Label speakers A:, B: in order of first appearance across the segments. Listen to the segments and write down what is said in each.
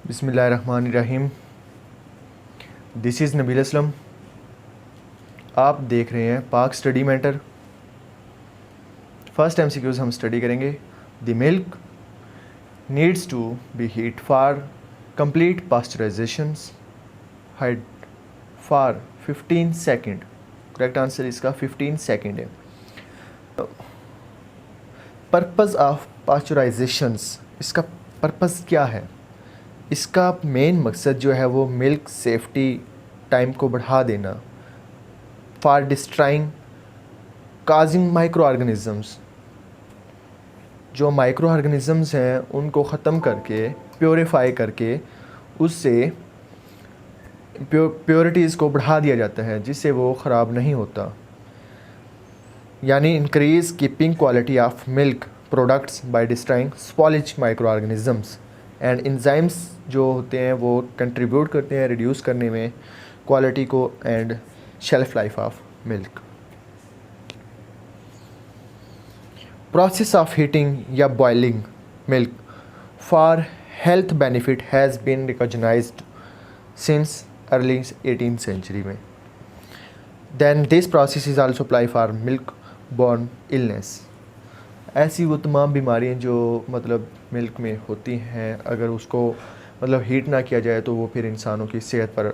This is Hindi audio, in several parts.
A: बिस्मिल्लाहिर्रहमानिर्रहीम। This is Nabeel Aslam. आप देख रहे हैं Pak study matter. First MCQs हम स्टडी करेंगे। The milk needs to be heat for complete pasteurisations held for 15 second. Correct answer इसका 15 सेकेंड है। पर्पज़ ऑफ पास्चराइजेशंस, इसका पर्पज़ क्या है? इसका मेन मकसद जो है वो मिल्क सेफ्टी टाइम को बढ़ा देना, for destroying causing micro organisms, जो माइक्रो ऑर्गेनिज़म्स हैं उनको ख़त्म करके प्योरीफाई करके उससे प्योरिटीज़ को बढ़ा दिया जाता है जिससे वो ख़राब नहीं होता। यानी increase keeping quality of milk products by destroying spoilage micro organisms and enzymes जो होते हैं वो कंट्रीब्यूट करते हैं रिड्यूस करने में क्वालिटी को and shelf life of milk. Process of heating या boiling milk for health benefit has been recognised since early 18th century में। Then this process is also apply for milk borne illness. ऐसी वो तमाम बीमारियाँ जो मतलब मिल्क में होती हैं, अगर उसको मतलब हीट ना किया जाए तो वो फिर इंसानों की सेहत पर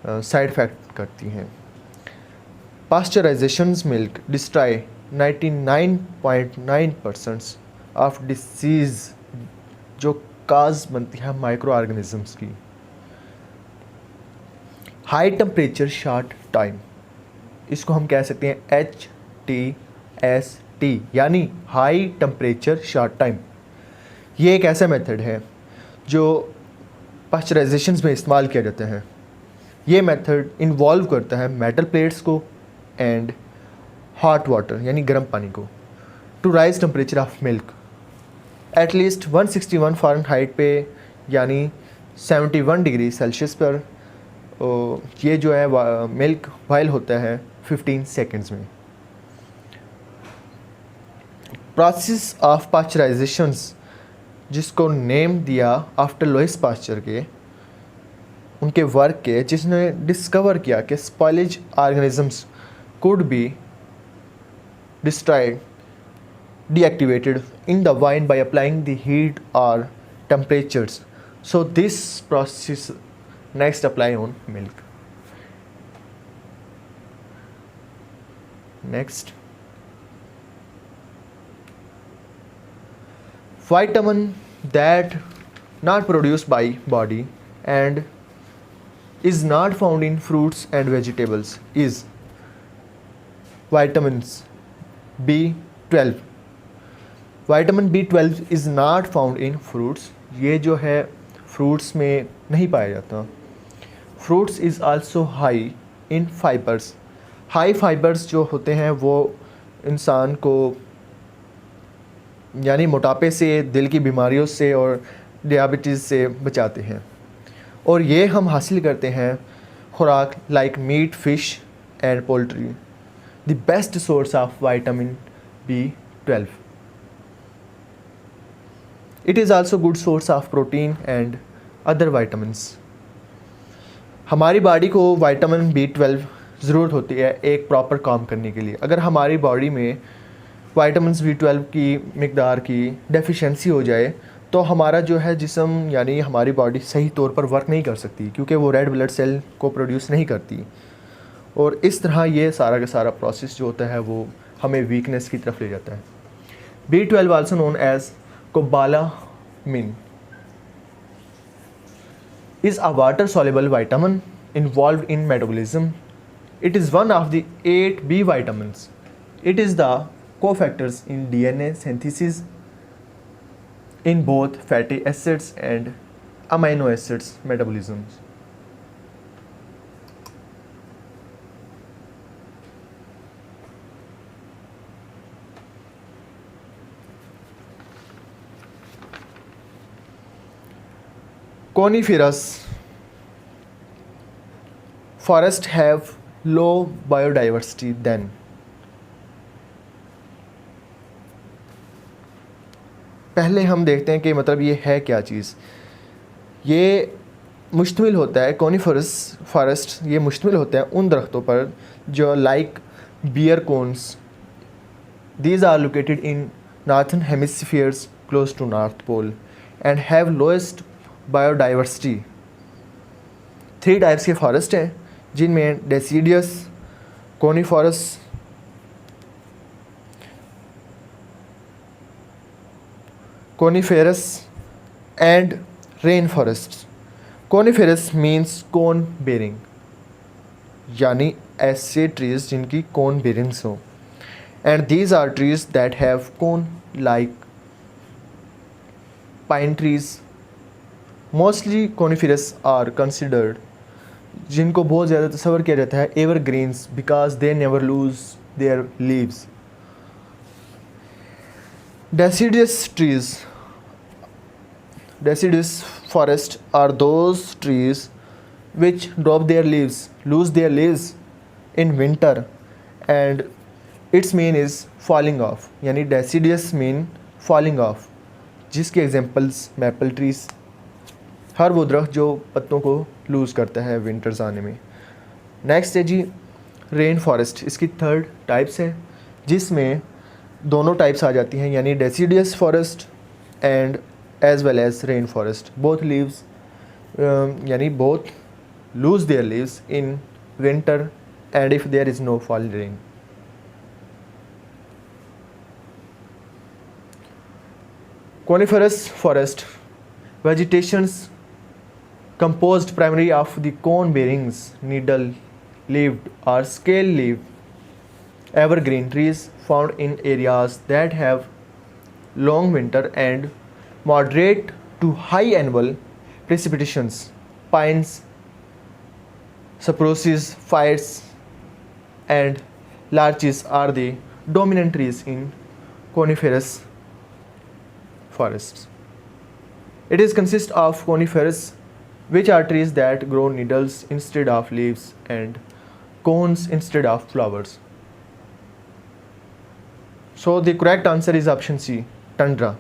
A: साइड इफ़ेक्ट करती हैं। पास्चराइजेशंस मिल्क डिस्ट्रॉय 99.9% ऑफ डिसीज़ जो काज बनती है माइक्रो ऑर्गेनिज़म्स की। हाई टेम्परेचर शॉर्ट टाइम, इसको हम कह सकते हैं HTST यानी हाई टेम्परेचर शॉर्ट टाइम। ये एक ऐसा मेथड है जो पास्चराइजेशंस में इस्तेमाल किया जाता है। ये मेथड इन्वॉल्व करता है मेटल प्लेट्स को एंड हॉट वाटर यानी गर्म पानी को to raise temperature of milk at least 161 Fahrenheit पे यानी 71 डिग्री सेल्सियस पर। ये जो है मिल्क बॉयल होता है 15 सेकेंड्स में। प्रोसेस ऑफ पास्चराइजेशंस जिसको नेम दिया आफ्टर लुईस पास्चर के, उनके वर्क के, जिसने डिस्कवर किया कि spoilage organisms could be destroyed deactivated in the wine by applying the heat or temperatures. So this process next apply on milk. Next, vitamin that not produced by body and is not found in fruits and vegetables is vitamins B12. Vitamin B12 is not found in fruits, ये जो है फ्रूट्स में नहीं पाया जाता। Fruits is also high in fibres, high fibres जो होते हैं वो इंसान को यानी मोटापे से, दिल की बीमारियों से और डायबिटीज़ से बचाते हैं। और ये हम हासिल करते हैं खुराक like meat, fish and poultry. The best source of vitamin B12. It is also good source of protein and other vitamins. हमारी बॉडी को विटामिन B12 ज़रूरत होती है एक प्रॉपर काम करने के लिए। अगर हमारी बॉडी में विटामिन B12 की मिकदार की डेफिशिएंसी हो जाए तो हमारा जो है जिस्म यानी हमारी बॉडी सही तौर पर वर्क नहीं कर सकती, क्योंकि वो रेड ब्लड सेल को प्रोड्यूस नहीं करती। और इस तरह ये सारा का सारा प्रोसेस जो होता है वो हमें वीकनेस की तरफ ले जाता है। B12 also known as cobalamin is a water soluble vitamin involved in metabolism. It is one of the 8 B vitamins. It is the cofactors in DNA synthesis in both fatty acids and amino acids metabolisms. Coniferous forests have low biodiversity than पहले हम देखते हैं कि मतलब ये है क्या चीज़। ये मुश्तमिल होता है कॉनिफरस फॉरेस्ट, ये मुश्तमिल होता है उन दरख्तों पर जो like bear cones, these are located in northern hemispheres close to north pole and have lowest biodiversity. 3 types के फॉरेस्ट हैं जिनमें deciduous, coniferous, coniferous and rain forest. Coniferous means cone bearing, यानी ऐसे ट्रीज जिनकी कोन बेरिंग्स हो, and these are trees that have cone like pine trees. Mostly coniferous are considered, जिनको बहुत ज़्यादा तस्वर किया जाता है evergreens because they never loose their leaves. Deciduous forests are those trees which lose their leaves in winter, and its mean is falling off, यानी deciduous mean falling off, जिसके एग्जांपल्स मैपल ट्रीज, हर वो दरख्त जो पत्तों को लूज़ करता है विंटर्स आने में। नेक्स्ट है जी रेन फॉरेस्ट, इसकी 3rd टाइप्स है जिसमें दोनों टाइप्स आ जाती हैं, यानी deciduous forest and as well as rain forest. Both leaves यानी both lose their leaves in winter and if there is no fall rain. Coniferous forest vegetations composed primarily of the cone bearings, needle leaved or scale leaved evergreen trees found in areas that have long winter and moderate to high annual precipitations. Pines, spruces, firs and larches are the dominant trees in coniferous forests. It is consist of conifers, which are trees that grow needles instead of leaves and cones instead of flowers. So the correct answer is option C, tundra.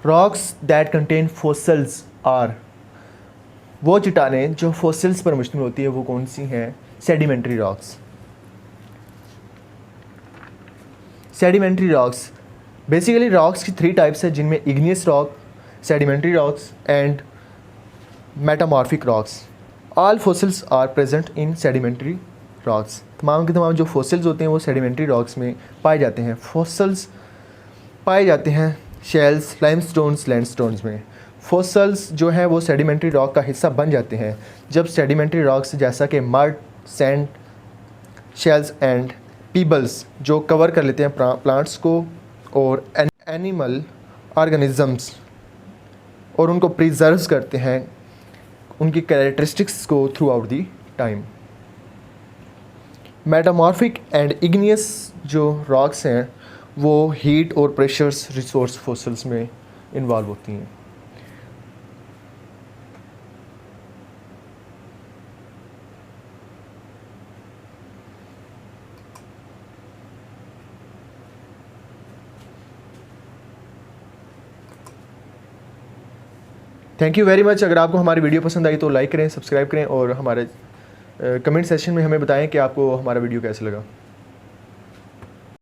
A: Rocks that contain fossils are, वो चट्टानें जो fossils पर मुश्तमिल होती है वो कौन सी हैं? Sedimentary rocks. Sedimentary rocks, basically rocks की 3 टाइप्स है जिनमें igneous rock, sedimentary rocks and metamorphic rocks. All fossils are present in sedimentary rocks. तमाम के तमाम जो फोसिल्स होते हैं वो सेडिमेंट्री रॉक्स में पाए जाते हैं। फोसिल्स पाए जाते हैं शेल्स, लाइमस्टोन्स, लैंडस्टोन्स में। फोसिल्स जो हैं वो सेडिमेंट्री रॉक का हिस्सा बन जाते हैं जब सेडिमेंट्री रॉक्स जैसा कि mud, sand, shells and Peebles जो कवर कर लेते हैं प्लांट्स को और एनिमल ऑर्गेनिजम्स और उनको प्रिजर्व करते हैं उनकी कैरेक्टरिस्टिक्स को through out the time. Metamorphic and igneous जो रॉक्स हैं वो हीट और प्रेशर्स रिसोर्स फोसिल्स में इन्वॉल्व होती हैं। Thank you very much. अगर आपको हमारी वीडियो पसंद आई तो लाइक करें, सब्सक्राइब करें और हमारे कमेंट सेक्शन में हमें बताएं कि आपको हमारा वीडियो कैसा लगा।